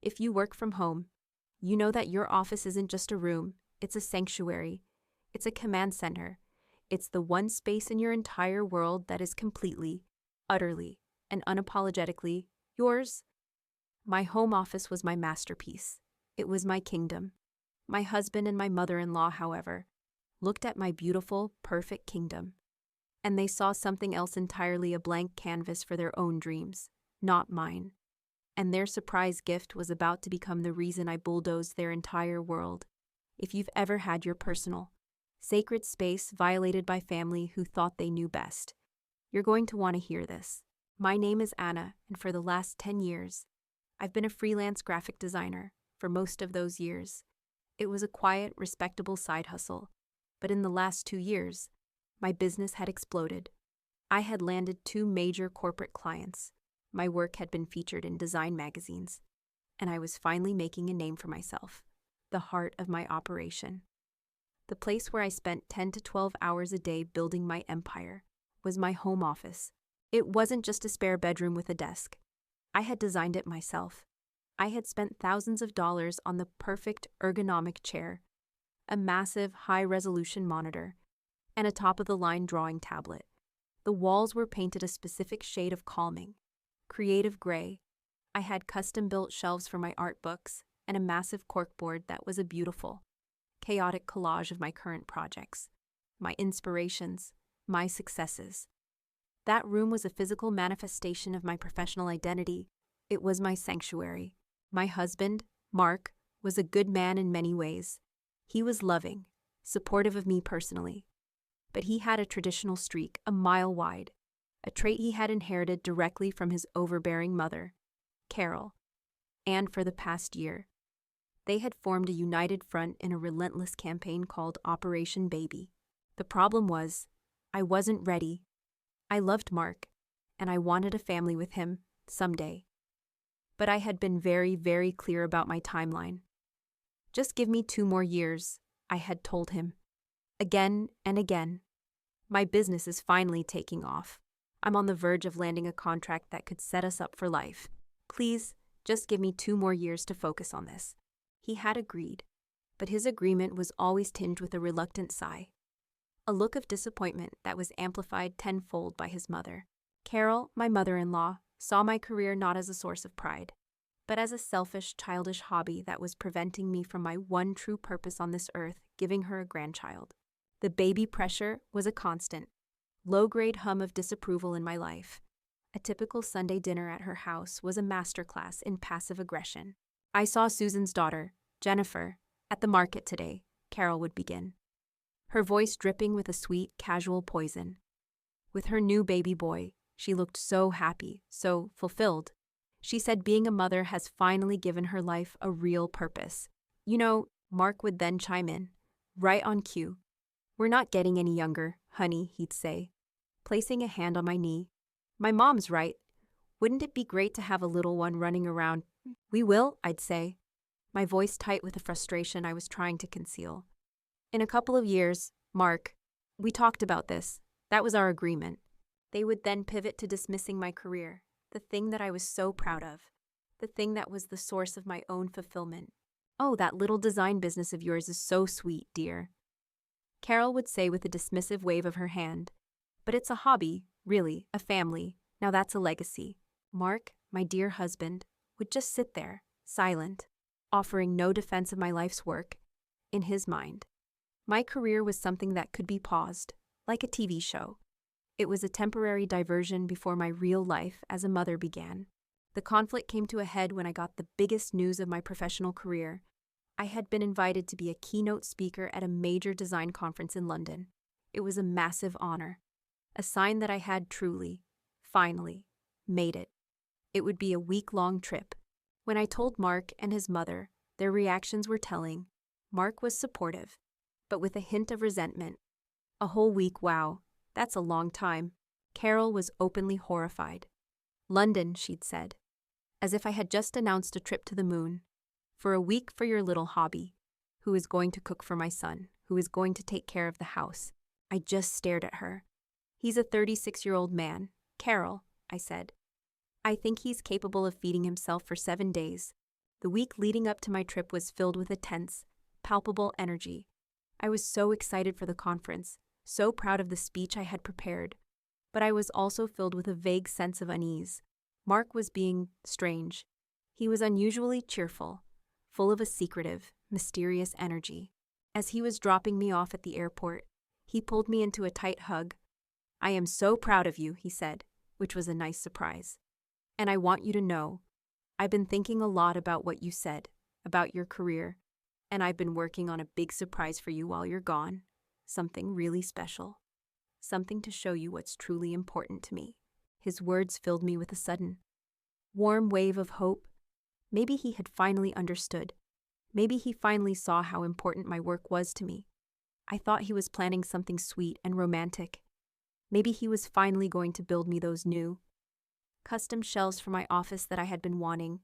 If you work from home, you know that your office isn't just a room, it's a sanctuary. It's a command center. It's the one space in your entire world that is completely, utterly, and unapologetically yours. My home office was my masterpiece. It was my kingdom. My husband and my mother-in-law, however, looked at my beautiful, perfect kingdom, and they saw something else entirely, a blank canvas for their own dreams, not mine. And their surprise gift was about to become the reason I bulldozed their entire world. If you've ever had your personal, sacred space violated by family who thought they knew best, you're going to want to hear this. My name is Anna, and for the last 10 years, I've been a freelance graphic designer. For most of those years, it was a quiet, respectable side hustle. But in the last 2 years, my business had exploded. I had landed 2 major corporate clients. My work had been featured in design magazines, and I was finally making a name for myself, the heart of my operation. The place where I spent 10 to 12 hours a day building my empire was my home office. It wasn't just a spare bedroom with a desk. I had designed it myself. I had spent thousands of dollars on the perfect ergonomic chair, a massive high-resolution monitor, and a top-of-the-line drawing tablet. The walls were painted a specific shade of calming, creative gray. I had custom-built shelves for my art books and a massive corkboard that was a beautiful, chaotic collage of my current projects, my inspirations, my successes. That room was a physical manifestation of my professional identity. It was my sanctuary. My husband, Mark, was a good man in many ways. He was loving, supportive of me personally. But he had a traditional streak a mile wide, a trait he had inherited directly from his overbearing mother, Carol. And for the past year, they had formed a united front in a relentless campaign called Operation Baby. The problem was, I wasn't ready. I loved Mark, and I wanted a family with him someday. But I had been very, very clear about my timeline. Just give me 2 more years, I had told him. Again and again. My business is finally taking off. I'm on the verge of landing a contract that could set us up for life. Please, just give me 2 more years to focus on this. He had agreed, but his agreement was always tinged with a reluctant sigh, a look of disappointment that was amplified tenfold by his mother. Carol, my mother-in-law, saw my career not as a source of pride, but as a selfish, childish hobby that was preventing me from my one true purpose on this earth, giving her a grandchild. The baby pressure was a constant, low-grade hum of disapproval in my life. A typical Sunday dinner at her house was a masterclass in passive aggression. I saw Susan's daughter, Jennifer, at the market today, Carol would begin, her voice dripping with a sweet, casual poison. With her new baby boy, she looked so happy, so fulfilled. She said being a mother has finally given her life a real purpose. You know, Mark would then chime in, right on cue. We're not getting any younger, honey, he'd say, placing a hand on my knee. My mom's right. Wouldn't it be great to have a little one running around? We will, I'd say, my voice tight with the frustration I was trying to conceal. In a couple of years, Mark, we talked about this. That was our agreement. They would then pivot to dismissing my career, the thing that I was so proud of, the thing that was the source of my own fulfillment. Oh, that little design business of yours is so sweet, dear, Carol would say with a dismissive wave of her hand. But it's a hobby, really, a family. Now that's a legacy. Mark, my dear husband, would just sit there, silent, offering no defense of my life's work. In his mind, my career was something that could be paused, like a TV show. It was a temporary diversion before my real life as a mother began. The conflict came to a head when I got the biggest news of my professional career. I had been invited to be a keynote speaker at a major design conference in London. It was a massive honor, a sign that I had truly, finally, made it. It would be a week-long trip. When I told Mark and his mother, their reactions were telling. Mark was supportive, but with a hint of resentment. A whole week, wow, that's a long time. Carol was openly horrified. London, she'd said, as if I had just announced a trip to the moon. For a week for your little hobby. Who is going to cook for my son? Who is going to take care of the house? I just stared at her. He's a 36-year-old man. Carol, I said. I think he's capable of feeding himself for 7 days. The week leading up to my trip was filled with a tense, palpable energy. I was so excited for the conference, so proud of the speech I had prepared, but I was also filled with a vague sense of unease. Mark was being strange. He was unusually cheerful, full of a secretive, mysterious energy. As he was dropping me off at the airport, he pulled me into a tight hug. "I am so proud of you," he said, which was a nice surprise. "And I want you to know, I've been thinking a lot about what you said, about your career, and I've been working on a big surprise for you while you're gone. Something really special. Something to show you what's truly important to me." His words filled me with a sudden, warm wave of hope. Maybe he had finally understood. Maybe he finally saw how important my work was to me. I thought he was planning something sweet and romantic. Maybe he was finally going to build me those new, custom shelves for my office that I had been wanting.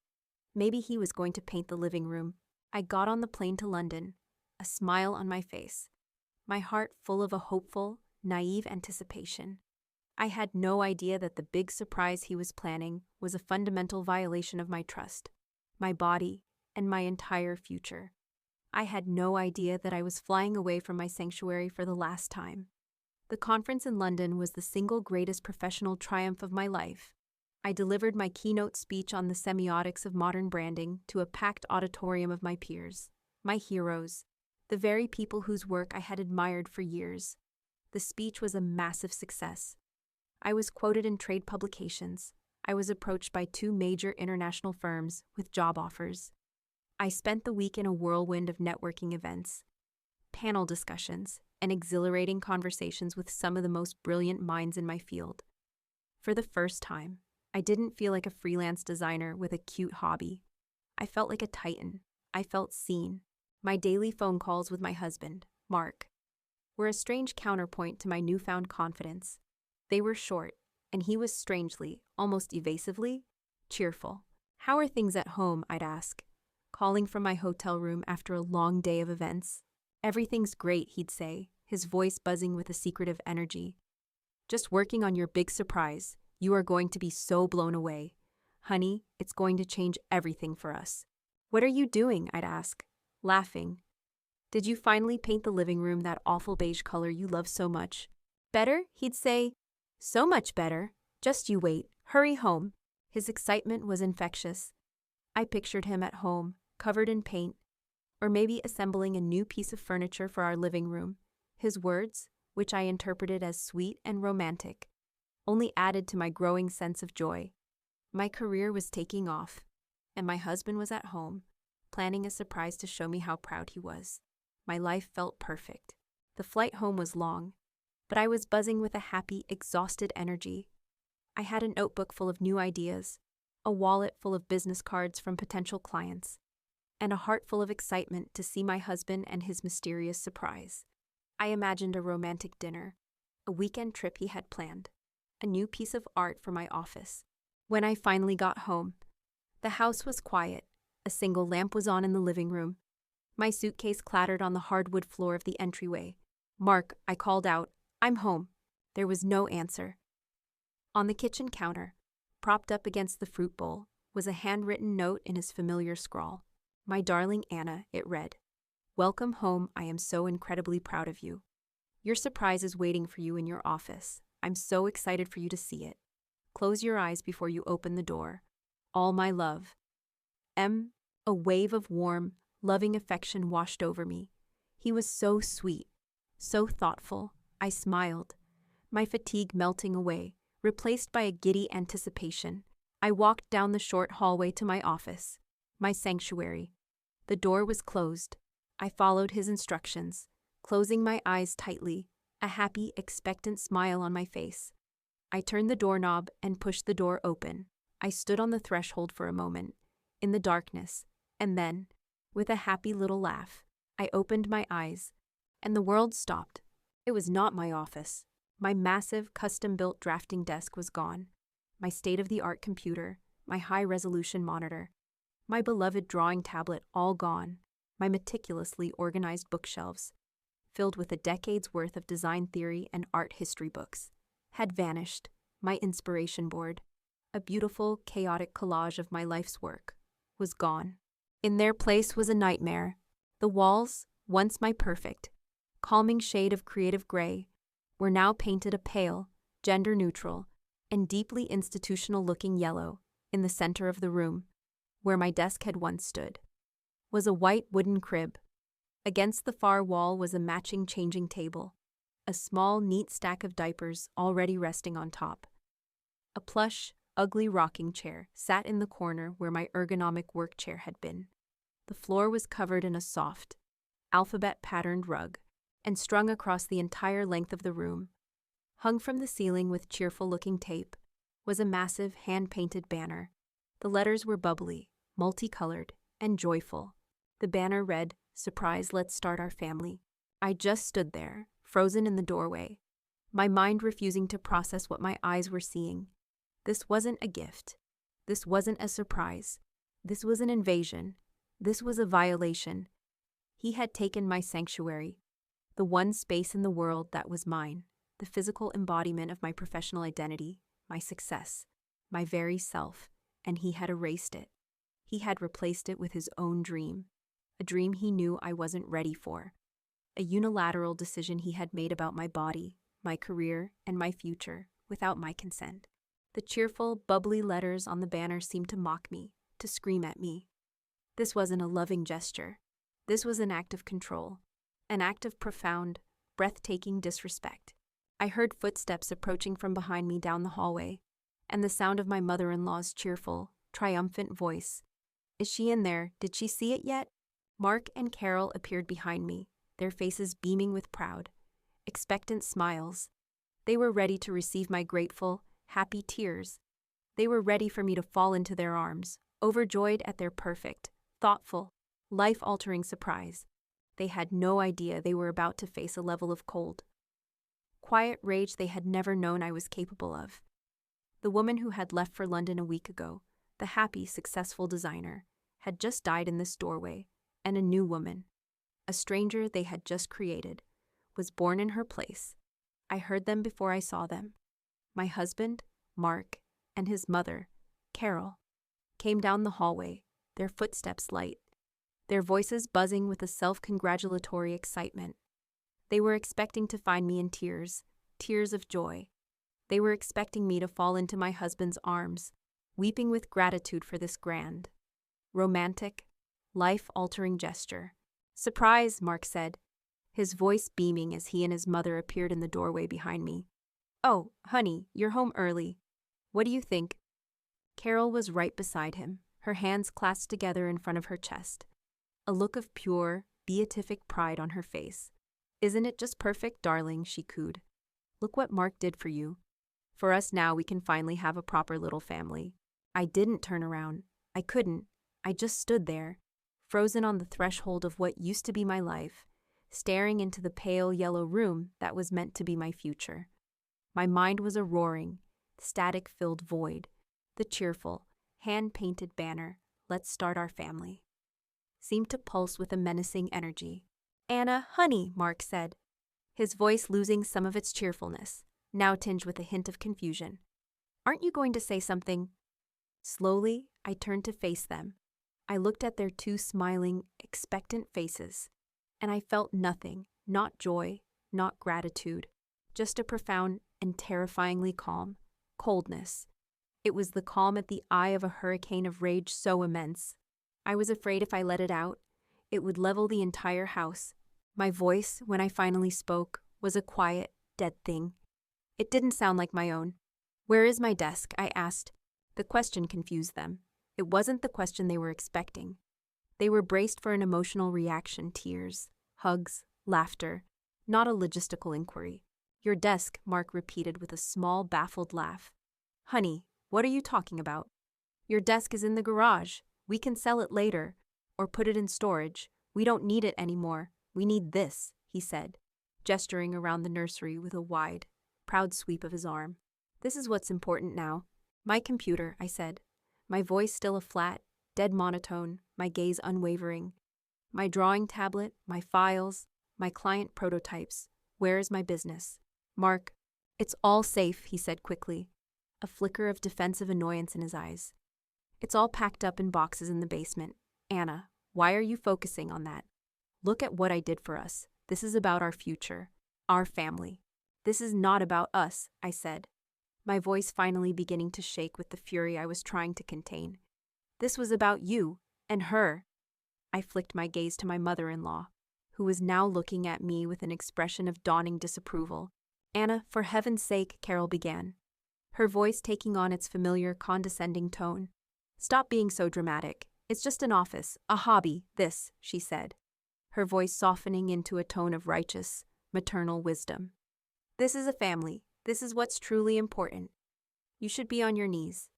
Maybe he was going to paint the living room. I got on the plane to London, a smile on my face, my heart full of a hopeful, naive anticipation. I had no idea that the big surprise he was planning was a fundamental violation of my trust, my body, and my entire future. I had no idea that I was flying away from my sanctuary for the last time. The conference in London was the single greatest professional triumph of my life. I delivered my keynote speech on the semiotics of modern branding to a packed auditorium of my peers, my heroes, the very people whose work I had admired for years. The speech was a massive success. I was quoted in trade publications. I was approached by 2 major international firms with job offers. I spent the week in a whirlwind of networking events, panel discussions, and exhilarating conversations with some of the most brilliant minds in my field. For the first time, I didn't feel like a freelance designer with a cute hobby. I felt like a titan. I felt seen. My daily phone calls with my husband, Mark, were a strange counterpoint to my newfound confidence. They were short, and he was strangely, almost evasively, cheerful. "How are things at home?" I'd ask, calling from my hotel room after a long day of events. "Everything's great," he'd say, his voice buzzing with a secretive energy. "Just working on your big surprise. You are going to be so blown away. Honey, it's going to change everything for us." "What are you doing?" I'd ask, laughing. "Did you finally paint the living room that awful beige color you love so much?" "Better?" he'd say. "So much better. Just you wait. Hurry home." His excitement was infectious. I pictured him at home, covered in paint, or maybe assembling a new piece of furniture for our living room. His words, which I interpreted as sweet and romantic, only added to my growing sense of joy. My career was taking off, and my husband was at home, planning a surprise to show me how proud he was. My life felt perfect. The flight home was long, but I was buzzing with a happy, exhausted energy. I had a notebook full of new ideas, a wallet full of business cards from potential clients, and a heart full of excitement to see my husband and his mysterious surprise. I imagined a romantic dinner, a weekend trip he had planned, a new piece of art for my office. When I finally got home, the house was quiet. A single lamp was on in the living room. My suitcase clattered on the hardwood floor of the entryway. "Mark," I called out, "I'm home." There was no answer. On the kitchen counter, propped up against the fruit bowl, was a handwritten note in his familiar scrawl. "My darling Anna," it read. "Welcome home. I am so incredibly proud of you. Your surprise is waiting for you in your office. I'm so excited for you to see it. Close your eyes before you open the door. All my love. M." A wave of warm, loving affection washed over me. He was so sweet, so thoughtful. I smiled, my fatigue melting away, replaced by a giddy anticipation. I walked down the short hallway to my office, my sanctuary. The door was closed. I followed his instructions, closing my eyes tightly, a happy, expectant smile on my face. I turned the doorknob and pushed the door open. I stood on the threshold for a moment, in the darkness, and then, with a happy little laugh, I opened my eyes, and the world stopped. It was not my office. My massive, custom-built drafting desk was gone. My state-of-the-art computer, my high-resolution monitor, my beloved drawing tablet all gone. My meticulously organized bookshelves, filled with a decade's worth of design theory and art history books, had vanished. My inspiration board, a beautiful, chaotic collage of my life's work, was gone. In their place was a nightmare. The walls, once my perfect, calming shade of creative gray, were now painted a pale, gender-neutral, and deeply institutional-looking yellow. In the center of the room, where my desk had once stood, was a white wooden crib. Against the far wall was a matching changing table, a small, neat stack of diapers already resting on top. A plush, ugly rocking chair sat in the corner where my ergonomic work chair had been. The floor was covered in a soft, alphabet-patterned rug, and strung across the entire length of the room, hung from the ceiling with cheerful-looking tape, was a massive hand-painted banner. The letters were bubbly, multicolored, and joyful. The banner read, "Surprise, let's start our family." I just stood there, frozen in the doorway, my mind refusing to process what my eyes were seeing. This wasn't a gift. This wasn't a surprise. This was an invasion. This was a violation. He had taken my sanctuary, the one space in the world that was mine, the physical embodiment of my professional identity, my success, my very self, and he had erased it. He had replaced it with his own dream, a dream he knew I wasn't ready for, a unilateral decision he had made about my body, my career, and my future, without my consent. The cheerful, bubbly letters on the banner seemed to mock me, to scream at me. This wasn't a loving gesture. This was an act of control, an act of profound, breathtaking disrespect. I heard footsteps approaching from behind me down the hallway, and the sound of my mother-in-law's cheerful, triumphant voice. "Is she in there? Did she see it yet?" Mark and Carol appeared behind me, their faces beaming with proud, expectant smiles. They were ready to receive my grateful, happy tears. They were ready for me to fall into their arms, overjoyed at their perfect, thoughtful, life-altering surprise. They had no idea they were about to face a level of cold, quiet rage they had never known I was capable of. The woman who had left for London a week ago, the happy, successful designer, had just died in this doorway, and a new woman, a stranger they had just created, was born in her place. I heard them before I saw them. My husband, Mark, and his mother, Carol, came down the hallway, their footsteps light, their voices buzzing with a self-congratulatory excitement. They were expecting to find me in tears, tears of joy. They were expecting me to fall into my husband's arms, weeping with gratitude for this grand, romantic, life-altering gesture. "Surprise," Mark said, his voice beaming as he and his mother appeared in the doorway behind me. "Oh, honey, you're home early. What do you think?" Carol was right beside him, her hands clasped together in front of her chest, a look of pure, beatific pride on her face. "Isn't it just perfect, darling?" she cooed. "Look what Mark did for you. For us now, we can finally have a proper little family." I didn't turn around. I couldn't. I just stood there, frozen on the threshold of what used to be my life, staring into the pale yellow room that was meant to be my future. My mind was a roaring, static-filled void. The cheerful, hand-painted banner, "Let's start our family," seemed to pulse with a menacing energy. "Anna, honey," Mark said, his voice losing some of its cheerfulness, now tinged with a hint of confusion. "Aren't you going to say something?" Slowly, I turned to face them. I looked at their two smiling, expectant faces, and I felt nothing, not joy, not gratitude, just a profound and terrifyingly calm coldness. It was the calm at the eye of a hurricane of rage so immense. I was afraid if I let it out, it would level the entire house. My voice, when I finally spoke, was a quiet, dead thing. It didn't sound like my own. "Where is my desk?" I asked. The question confused them. It wasn't the question they were expecting. They were braced for an emotional reaction, tears, hugs, laughter, not a logistical inquiry. "Your desk," Mark repeated with a small, baffled laugh. "Honey, what are you talking about? Your desk is in the garage. We can sell it later, or put it in storage. We don't need it anymore. We need this," he said, gesturing around the nursery with a wide, proud sweep of his arm. "This is what's important now." "My computer," I said, my voice still a flat, dead monotone, my gaze unwavering. "My drawing tablet, my files, my client prototypes. Where is my business?" "Mark, it's all safe," he said quickly, a flicker of defensive annoyance in his eyes. "It's all packed up in boxes in the basement. Anna, Why are you focusing on that? Look at what I did for us. This is about our future, our family. This is not about us, I said, my voice finally beginning to shake with the fury I was trying to contain. This was about you and her. I flicked my gaze to my mother-in-law, who was now looking at me with an expression of dawning disapproval. Anna, for heaven's sake, Carol began, her voice taking on its familiar condescending tone. Stop being so dramatic. It's just an office, a hobby, this, she said, her voice softening into a tone of righteous, maternal wisdom. This is a family. This is what's truly important. You should be on your knees,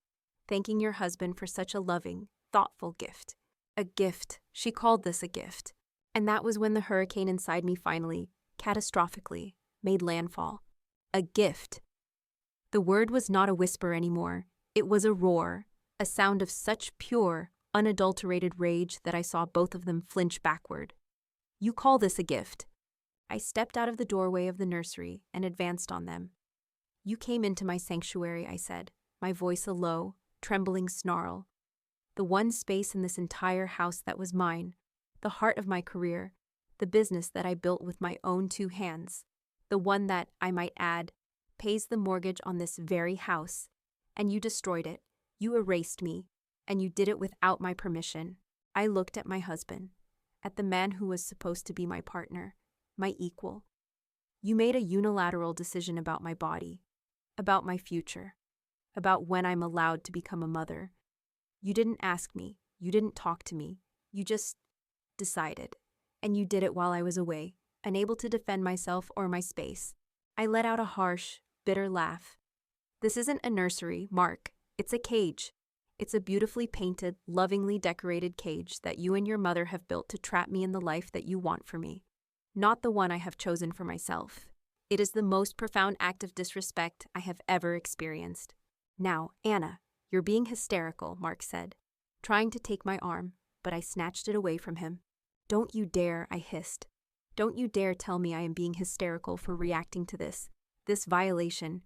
thanking your husband for such a loving, thoughtful gift. A gift. She called this a gift. And that was when the hurricane inside me finally, catastrophically, made landfall. A gift. The word was not a whisper anymore. It was a roar, a sound of such pure, unadulterated rage that I saw both of them flinch backward. You call this a gift? I stepped out of the doorway of the nursery and advanced on them. You came into my sanctuary, I said, my voice a low, trembling snarl. The one space in this entire house that was mine, the heart of my career, the business that I built with my own 2 hands, the one that, I might add, pays the mortgage on this very house. And you destroyed it. You erased me. And you did it without my permission. I looked at my husband, at the man who was supposed to be my partner, my equal. You made a unilateral decision about my body, about my future, about when I'm allowed to become a mother. You didn't ask me. You didn't talk to me. You just decided. And you did it while I was away, unable to defend myself or my space. I let out a harsh, bitter laugh. This isn't a nursery, Mark. It's a cage. It's a beautifully painted, lovingly decorated cage that you and your mother have built to trap me in the life that you want for me, not the one I have chosen for myself. It is the most profound act of disrespect I have ever experienced. Now, Anna, you're being hysterical, Mark said, trying to take my arm, but I snatched it away from him. Don't you dare, I hissed. Don't you dare tell me I am being hysterical for reacting to this violation.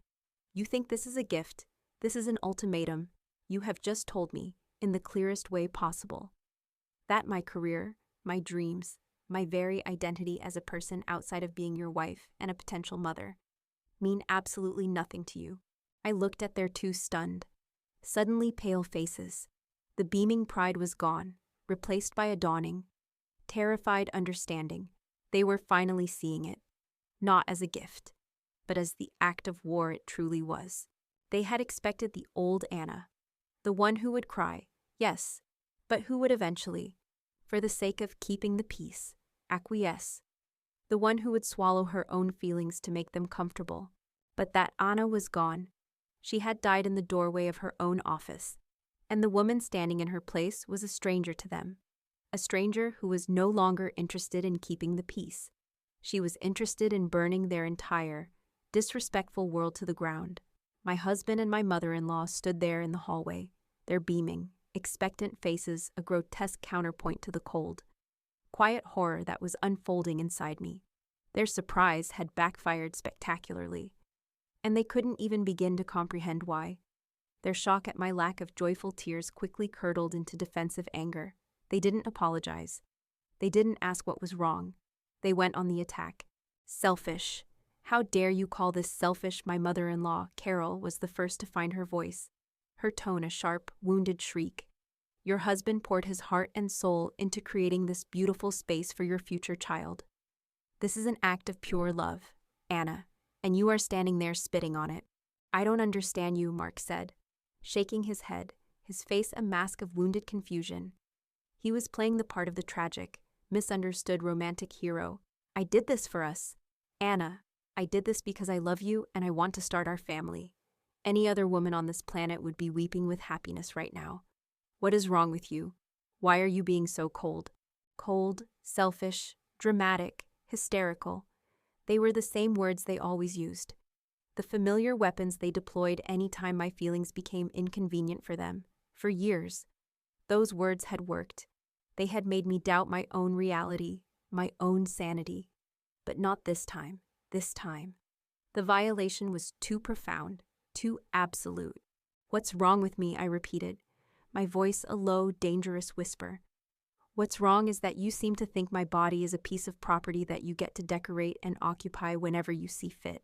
You think this is a gift? This is an ultimatum. You have just told me, in the clearest way possible, that my career, my dreams, my very identity as a person outside of being your wife and a potential mother, mean absolutely nothing to you. I looked at their 2 stunned, suddenly pale faces. The beaming pride was gone, replaced by a dawning, terrified understanding. They were finally seeing it, not as a gift, but as the act of war it truly was. They had expected the old Anna, the one who would cry, yes, but who would eventually, for the sake of keeping the peace, acquiesce, the one who would swallow her own feelings to make them comfortable. But that Anna was gone. She had died in the doorway of her own office, and the woman standing in her place was a stranger to them, a stranger who was no longer interested in keeping the peace. She was interested in burning their entire, disrespectful world to the ground. My husband and my mother-in-law stood there in the hallway, their beaming, expectant faces a grotesque counterpoint to the cold, quiet horror that was unfolding inside me. Their surprise had backfired spectacularly, and they couldn't even begin to comprehend why. Their shock at my lack of joyful tears quickly curdled into defensive anger. They didn't apologize. They didn't ask what was wrong. They went on the attack. Selfish. How dare you call this selfish? My mother-in-law, Carol, was the first to find her voice, her tone a sharp, wounded shriek. Your husband poured his heart and soul into creating this beautiful space for your future child. This is an act of pure love, Anna, and you are standing there spitting on it. I don't understand you, Mark said, shaking his head, his face a mask of wounded confusion. He was playing the part of the tragic, misunderstood romantic hero. I did this for us. Anna, I did this because I love you and I want to start our family. Any other woman on this planet would be weeping with happiness right now. What is wrong with you? Why are you being so cold? Cold, selfish, dramatic, hysterical. They were the same words they always used. The familiar weapons they deployed any time my feelings became inconvenient for them. For years, those words had worked. They had made me doubt my own reality, my own sanity. But not this time. This time. The violation was too profound, too absolute. What's wrong with me? I repeated, my voice a low, dangerous whisper. What's wrong is that you seem to think my body is a piece of property that you get to decorate and occupy whenever you see fit.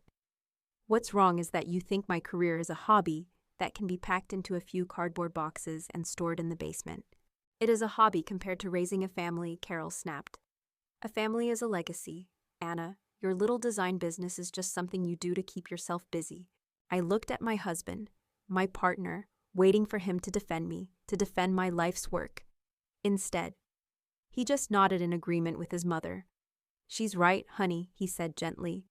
What's wrong is that you think my career is a hobby that can be packed into a few cardboard boxes and stored in the basement. It is a hobby compared to raising a family, Carol snapped. A family is a legacy. Anna, your little design business is just something you do to keep yourself busy. I looked at my husband, my partner, waiting for him to defend me, to defend my life's work. Instead, he just nodded in agreement with his mother. She's right, honey, he said gently,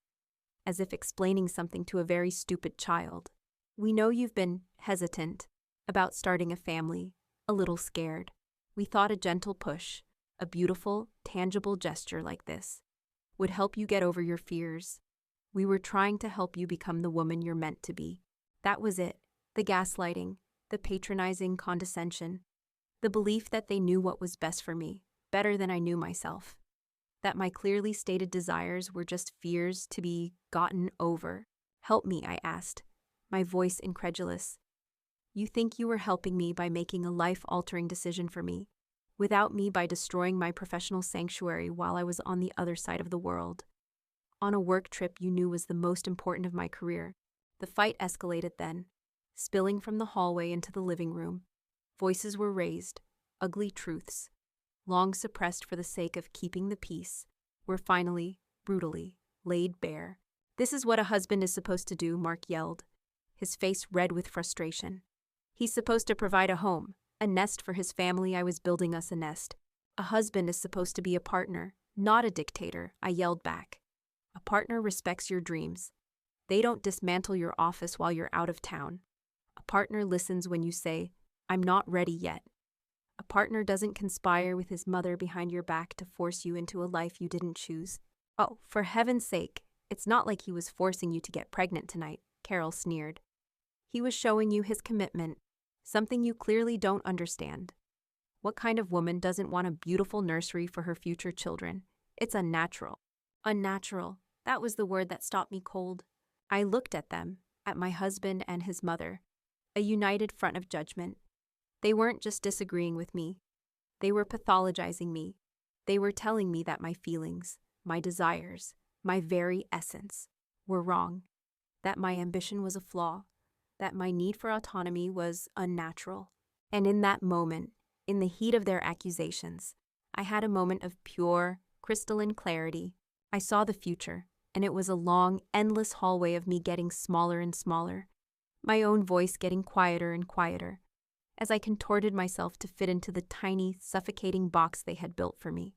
as if explaining something to a very stupid child. We know you've been hesitant about starting a family, a little scared. We thought a gentle push, a beautiful, tangible gesture like this, would help you get over your fears. We were trying to help you become the woman you're meant to be. That was it. The gaslighting, the patronizing condescension, the belief that they knew what was best for me, better than I knew myself. That my clearly stated desires were just fears to be gotten over. Help me, I asked, my voice incredulous. You think you were helping me by making a life-altering decision for me, without me by destroying my professional sanctuary while I was on the other side of the world. On a work trip you knew was the most important of my career. The fight escalated then, spilling from the hallway into the living room. Voices were raised, ugly truths, long suppressed for the sake of keeping the peace, were finally, brutally, laid bare. This is what a husband is supposed to do, Mark yelled, his face red with frustration. He's supposed to provide a home, a nest for his family. I was building us a nest. A husband is supposed to be a partner, not a dictator, I yelled back. A partner respects your dreams. They don't dismantle your office while you're out of town. A partner listens when you say, I'm not ready yet. A partner doesn't conspire with his mother behind your back to force you into a life you didn't choose. Oh, for heaven's sake, it's not like he was forcing you to get pregnant tonight, Carol sneered. He was showing you his commitment, something you clearly don't understand. What kind of woman doesn't want a beautiful nursery for her future children? It's unnatural. Unnatural. That was the word that stopped me cold. I looked at them, at my husband and his mother, a united front of judgment. They weren't just disagreeing with me. They were pathologizing me. They were telling me that my feelings, my desires, my very essence, were wrong, that my ambition was a flaw, that my need for autonomy was unnatural. And in that moment, in the heat of their accusations, I had a moment of pure, crystalline clarity. I saw the future, and it was a long, endless hallway of me getting smaller and smaller, my own voice getting quieter and quieter, as I contorted myself to fit into the tiny, suffocating box they had built for me.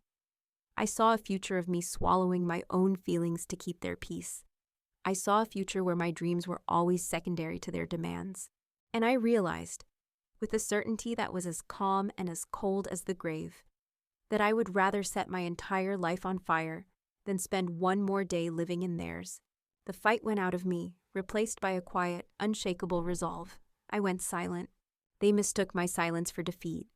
I saw a future of me swallowing my own feelings to keep their peace. I saw a future where my dreams were always secondary to their demands. And I realized, with a certainty that was as calm and as cold as the grave, that I would rather set my entire life on fire than spend one more day living in theirs. The fight went out of me, replaced by a quiet, unshakable resolve. I went silent. They mistook my silence for defeat.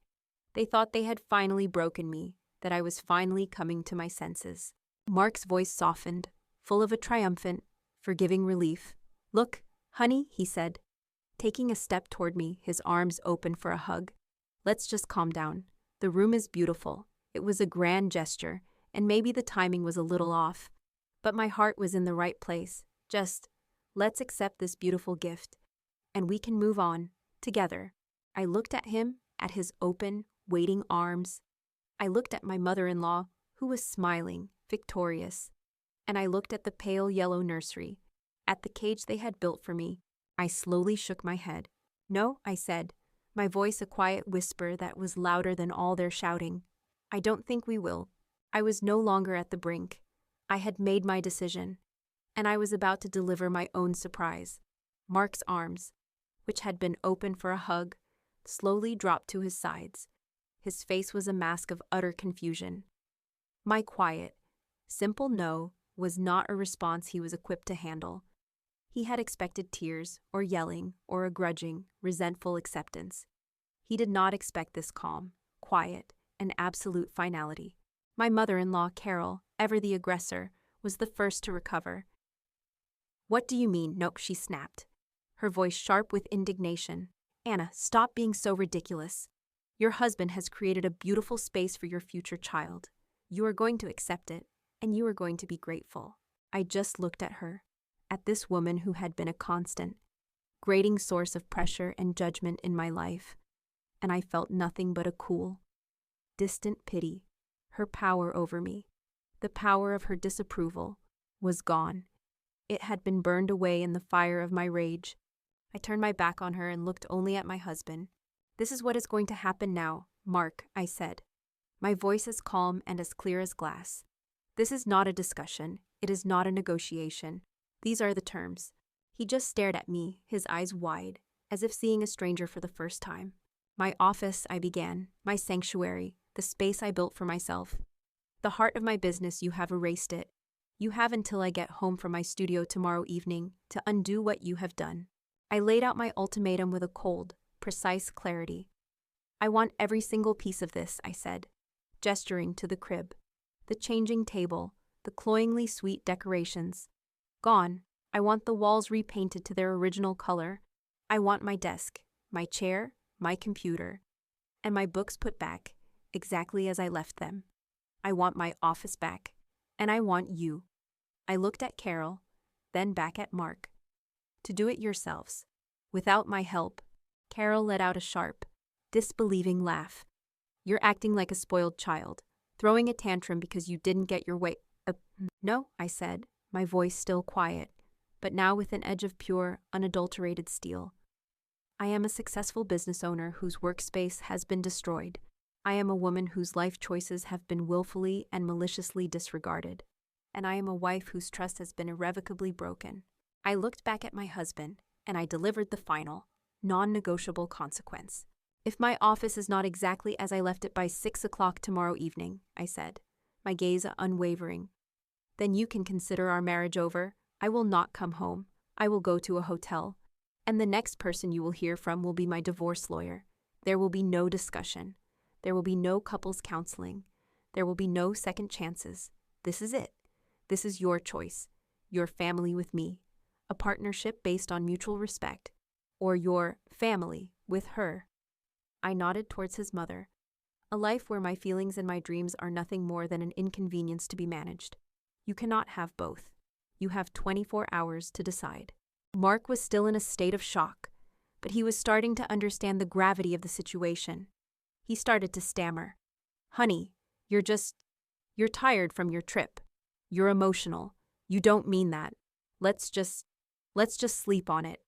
They thought they had finally broken me, that I was finally coming to my senses. Mark's voice softened, full of a triumphant, forgiving relief. Look, honey, he said, taking a step toward me, his arms open for a hug. Let's just calm down. The room is beautiful. It was a grand gesture, and maybe the timing was a little off. But my heart was in the right place. Just, let's accept this beautiful gift, and we can move on, together. I looked at him, at his open, waiting arms. I looked at my mother-in-law, who was smiling, victorious. And I looked at the pale yellow nursery, at the cage they had built for me. I slowly shook my head. No, I said, my voice a quiet whisper that was louder than all their shouting. I don't think we will. I was no longer at the brink. I had made my decision, and I was about to deliver my own surprise. Mark's arms, which had been open for a hug, slowly dropped to his sides. His face was a mask of utter confusion. My quiet, simple no was not a response he was equipped to handle. He had expected tears, or yelling, or a grudging, resentful acceptance. He did not expect this calm, quiet, and absolute finality. My mother-in-law, Carol, ever the aggressor, was the first to recover. What do you mean? No, she snapped, her voice sharp with indignation. Anna, stop being so ridiculous. Your husband has created a beautiful space for your future child. You are going to accept it, and you are going to be grateful. I just looked at her, at this woman who had been a constant, grating source of pressure and judgment in my life, and I felt nothing but a cool, distant pity. Her power over me, the power of her disapproval, was gone. It had been burned away in the fire of my rage. I turned my back on her and looked only at my husband. "This is what is going to happen now, Mark," I said, my voice as calm and as clear as glass. "This is not a discussion. It is not a negotiation. These are the terms." He just stared at me, his eyes wide, as if seeing a stranger for the first time. "My office," I began, "my sanctuary, the space I built for myself. The heart of my business, you have erased it. You have until I get home from my studio tomorrow evening to undo what you have done." I laid out my ultimatum with a cold, precise clarity. "I want every single piece of this," I said, gesturing to the crib, the changing table, the cloyingly sweet decorations. Gone. I want the walls repainted to their original color. I want my desk, my chair, my computer, and my books put back, exactly as I left them. I want my office back, and I want you. I looked at Carol, then back at Mark. "To do it yourselves, without my help." Carol let out a sharp, disbelieving laugh. "You're acting like a spoiled child, throwing a tantrum because you didn't get your way." "No," I said, my voice still quiet, but now with an edge of pure, unadulterated steel. "I am a successful business owner whose workspace has been destroyed. I am a woman whose life choices have been willfully and maliciously disregarded. And I am a wife whose trust has been irrevocably broken." I looked back at my husband, and I delivered the final, non-negotiable consequence. "If my office is not exactly as I left it by 6 o'clock tomorrow evening," I said, my gaze unwavering, "then you can consider our marriage over. I will not come home. I will go to a hotel, and the next person you will hear from will be my divorce lawyer. There will be no discussion. There will be no couples counseling. There will be no second chances. This is it. This is your choice. Your family with me, a partnership based on mutual respect, or your family with her." I nodded towards his mother. "A life where my feelings and my dreams are nothing more than an inconvenience to be managed. You cannot have both. You have 24 hours to decide." Mark was still in a state of shock, but he was starting to understand the gravity of the situation. He started to stammer. "Honey, you're tired from your trip. You're emotional. You don't mean that. Let's just sleep on it.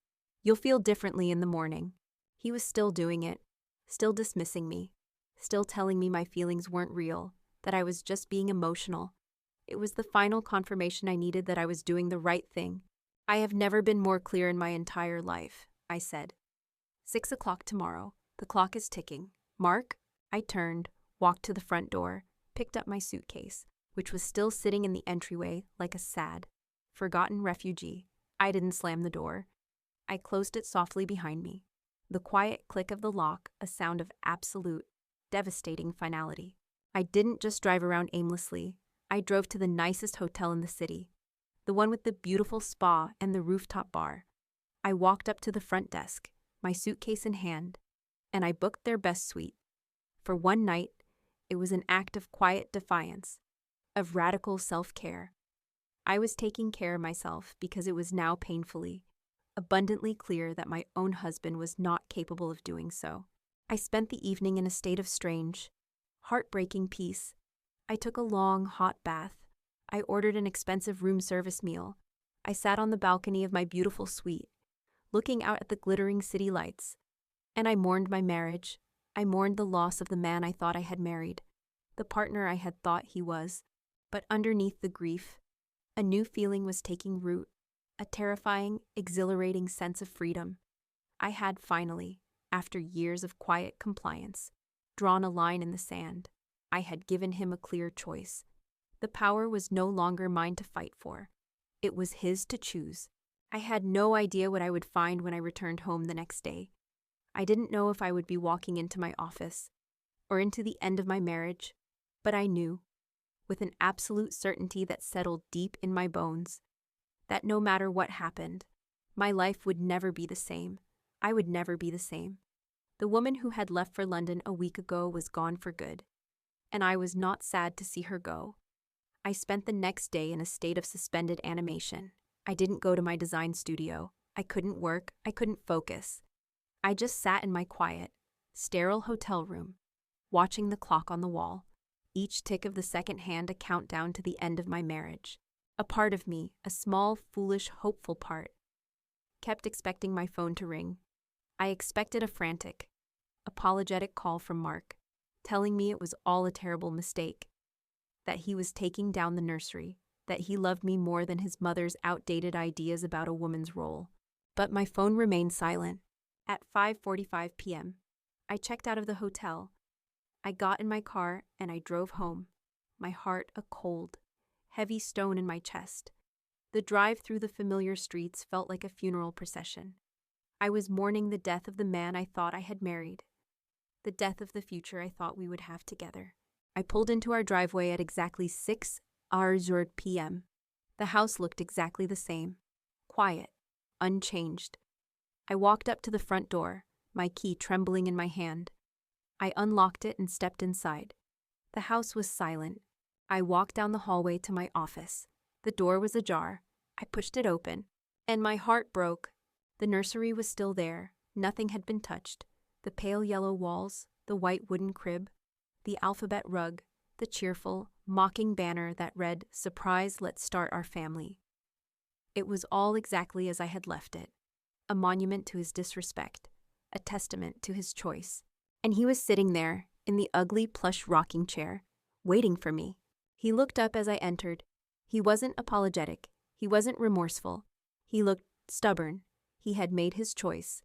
You'll feel differently in the morning." He was still doing it, still dismissing me, still telling me my feelings weren't real, that I was just being emotional. It was the final confirmation I needed that I was doing the right thing. "I have never been more clear in my entire life," I said. 6 o'clock tomorrow. The clock is ticking. Mark?" I turned, walked to the front door, picked up my suitcase, which was still sitting in the entryway like a sad, forgotten refugee. I didn't slam the door. I closed it softly behind me. The quiet click of the lock, a sound of absolute, devastating finality. I didn't just drive around aimlessly. I drove to the nicest hotel in the city, the one with the beautiful spa and the rooftop bar. I walked up to the front desk, my suitcase in hand, and I booked their best suite. For one night, it was an act of quiet defiance, of radical self-care. I was taking care of myself because it was now painfully, abundantly clear that my own husband was not capable of doing so. I spent the evening in a state of strange, heartbreaking peace. I took a long, hot bath. I ordered an expensive room service meal. I sat on the balcony of my beautiful suite, looking out at the glittering city lights. And I mourned my marriage. I mourned the loss of the man I thought I had married, the partner I had thought he was. But underneath the grief, a new feeling was taking root, a terrifying, exhilarating sense of freedom. I had finally, after years of quiet compliance, drawn a line in the sand. I had given him a clear choice. The power was no longer mine to fight for. It was his to choose. I had no idea what I would find when I returned home the next day. I didn't know if I would be walking into my office or into the end of my marriage, but I knew, with an absolute certainty that settled deep in my bones, that no matter what happened, my life would never be the same. I would never be the same. The woman who had left for London a week ago was gone for good, and I was not sad to see her go. I spent the next day in a state of suspended animation. I didn't go to my design studio. I couldn't work. I couldn't focus. I just sat in my quiet, sterile hotel room, watching the clock on the wall, each tick of the second hand a countdown to the end of my marriage. A part of me, a small, foolish, hopeful part, kept expecting my phone to ring. I expected a frantic, apologetic call from Mark, telling me it was all a terrible mistake, that he was taking down the nursery, that he loved me more than his mother's outdated ideas about a woman's role. But my phone remained silent. At 5:45 p.m., I checked out of the hotel. I got in my car and I drove home, my heart a cold, heavy stone in my chest. The drive through the familiar streets felt like a funeral procession. I was mourning the death of the man I thought I had married, the death of the future I thought we would have together. I pulled into our driveway at exactly 6:00 p.m. The house looked exactly the same, quiet, unchanged. I walked up to the front door, my key trembling in my hand. I unlocked it and stepped inside. The house was silent. I walked down the hallway to my office. The door was ajar. I pushed it open, and my heart broke. The nursery was still there. Nothing had been touched. The pale yellow walls, the white wooden crib, the alphabet rug, the cheerful, mocking banner that read, "Surprise, let's start our family." It was all exactly as I had left it, a monument to his disrespect, a testament to his choice. And he was sitting there, in the ugly plush rocking chair, waiting for me. He looked up as I entered. He wasn't apologetic. He wasn't remorseful. He looked stubborn. He had made his choice,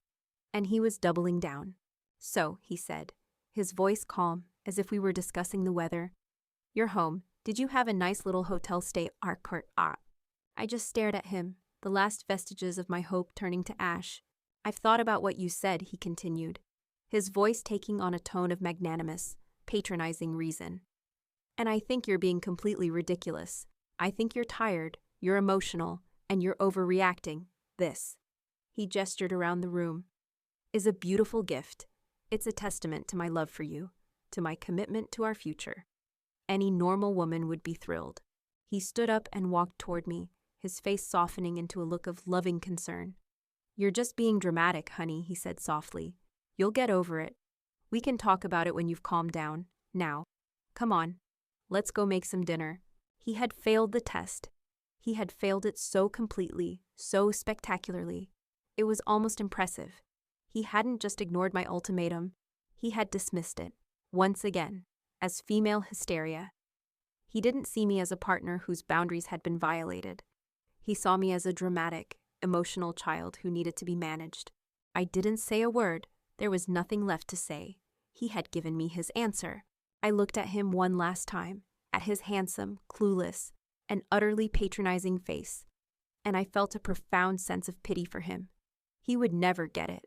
and he was doubling down. "So," he said, his voice calm, as if we were discussing the weather. "You're home. Did you have a nice little hotel stay?" I just stared at him, the last vestiges of my hope turning to ash. "I've thought about what you said," he continued, his voice taking on a tone of magnanimous, patronizing reason. "And I think you're being completely ridiculous. I think you're tired, you're emotional, and you're overreacting. This," he gestured around the room, "is a beautiful gift. It's a testament to my love for you, to my commitment to our future. Any normal woman would be thrilled." He stood up and walked toward me, his face softening into a look of loving concern. "You're just being dramatic, honey," he said softly. "You'll get over it. We can talk about it when you've calmed down. Now, come on. Let's go make some dinner." He had failed the test. He had failed it so completely, so spectacularly. It was almost impressive. He hadn't just ignored my ultimatum. He had dismissed it, once again, as female hysteria. He didn't see me as a partner whose boundaries had been violated. He saw me as a dramatic, emotional child who needed to be managed. I didn't say a word. There was nothing left to say. He had given me his answer. I looked at him one last time, at his handsome, clueless, and utterly patronizing face, and I felt a profound sense of pity for him. He would never get it.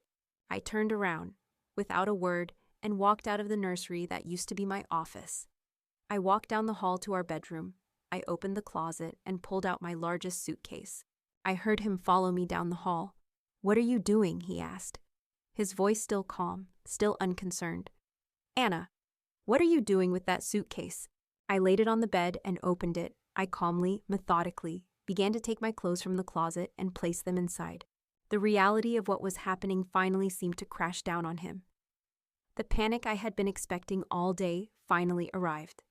I turned around, without a word, and walked out of the nursery that used to be my office. I walked down the hall to our bedroom. I opened the closet and pulled out my largest suitcase. I heard him follow me down the hall. "What are you doing?" he asked, his voice still calm, still unconcerned. "Anna, what are you doing with that suitcase?" I laid it on the bed and opened it. I calmly, methodically, began to take my clothes from the closet and place them inside. The reality of what was happening finally seemed to crash down on him. The panic I had been expecting all day finally arrived.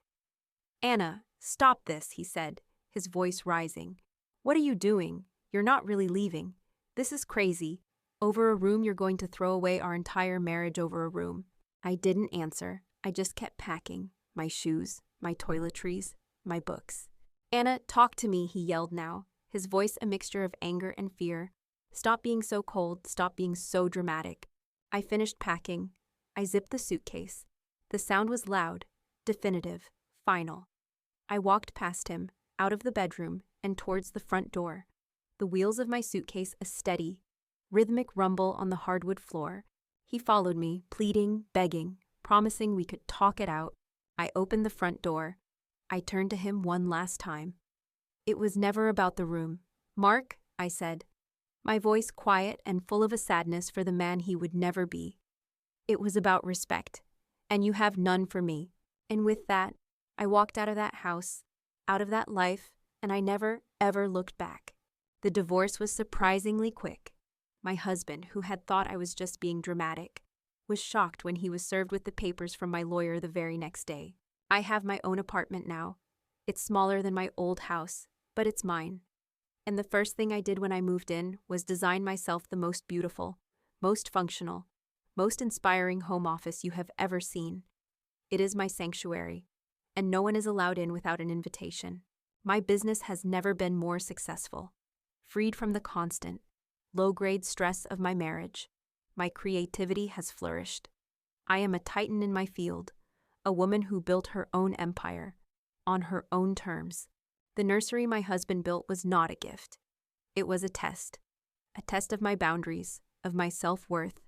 "Anna, stop this," he said, his voice rising. "What are you doing? You're not really leaving. This is crazy. Over a room you're going to throw away our entire marriage over a room." I didn't answer. I just kept packing. My shoes, my toiletries, my books. "Anna, talk to me," he yelled now, his voice a mixture of anger and fear. "Stop being so cold. Stop being so dramatic." I finished packing. I zipped the suitcase. The sound was loud, definitive, final. I walked past him, out of the bedroom, and towards the front door, the wheels of my suitcase a steady, rhythmic rumble on the hardwood floor. He followed me, pleading, begging, promising we could talk it out. I opened the front door. I turned to him one last time. It was never about the room. "Mark," I said, my voice quiet and full of a sadness for the man he would never be. It was about respect, and you have none for me. And with that, I walked out of that house, out of that life, and I never, ever looked back. The divorce was surprisingly quick. My husband, who had thought I was just being dramatic, was shocked when he was served with the papers from my lawyer the very next day. I have my own apartment now. It's smaller than my old house, but it's mine. And the first thing I did when I moved in was design myself the most beautiful, most functional, most inspiring home office you have ever seen. It is my sanctuary, and no one is allowed in without an invitation. My business has never been more successful. Freed from the constant, low-grade stress of my marriage, my creativity has flourished. I am a titan in my field, a woman who built her own empire, on her own terms. The nursery my husband built was not a gift. It was a test of my boundaries, of my self-worth,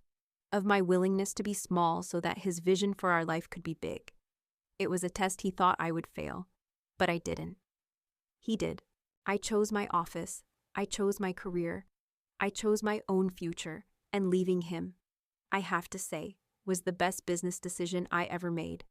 of my willingness to be small so that his vision for our life could be big. It was a test he thought I would fail, but I didn't. He did. I chose my office, I chose my career, I chose my own future, and leaving him, I have to say, was the best business decision I ever made.